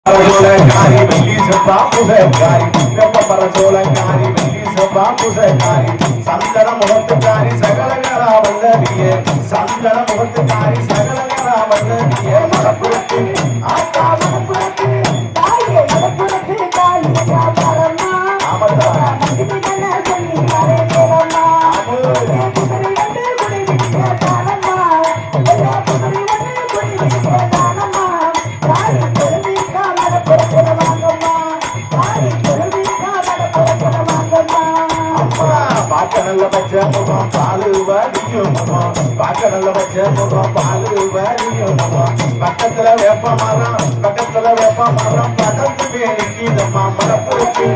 சோழக்காரி வெள்ளி செவ்வா புகழ்காரி வெப்பப்பற சோழக்காரி வெள்ளி செவ்வா புகழ்காரி சந்தன முகத்துக்காரி சகலகரா வல்லவியே சந்தன முகத்துக்காரி சகலகரா வல்லவியே மடப்புறத்து ஆத்தா மடப்புறத்து தாயே மடப்புறத்து காளி காபரம்மா ஆமதா மகிதன சொல்லி காரே தேவம்மா அமுதே புதரி வந்து குடி விட்ட தானம்மா எல்லா புதரி வந்து குடி விட்ட தானம்மா காளி தேவி பாக்கடல்ல பச்சை முகம் பாலு வடியும் பாக்கடல்ல பச்சை முகம் பாலு வடியும் பக்கத்துல வேப்ப மரம் பக்கத்துல வேப்ப மரம் பக்கத்து வேடிக்கிதம்மா மடப்புறத்து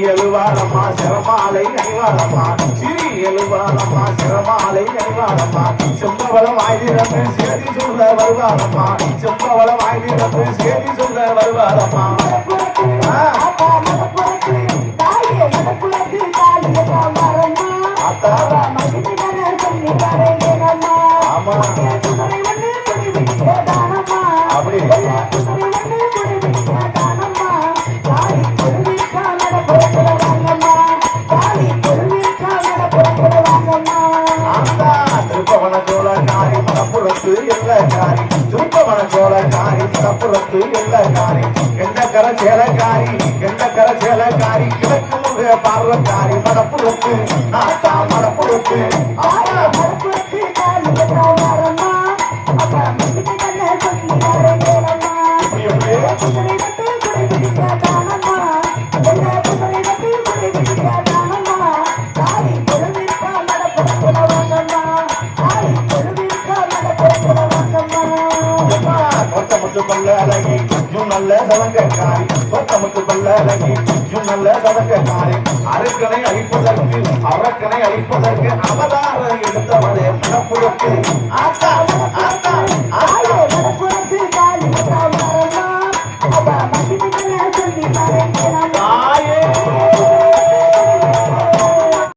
எழுவாரம்மா சிரமாலை அணிவாரம்மா சிறி எழுவாரம்மா சிரமாலை அணிவாரம்மா செம்பவளம் ஆயிரத்து சேதி சொல்ல வருவாரம்மா செம்பவளம் ஆயிரத்து சேதி சொல்ல வருவாரம்மா ஆமா அப்படி திருப்பவன சோழக்காரி மடப்புறத்து எல்லாரி திருப்பவன சோழக்காரி மடப்புறத்து எல்லாரி எண்டக்கர சேலக்காரி கிழக்கு முக பார்வக்காரி மடப்புறத்து ஆத்தா மடப்புறத்து பல்லழகி நல்ல சதங்காரி சொத்தமுத்து பல்லழகி நல்ல சதங்காரி அரக்கனை அழிப்பதற்கு அவதாரம் எடுத்தவரே மனப்புறத்து ஆத்தா ஆத்தா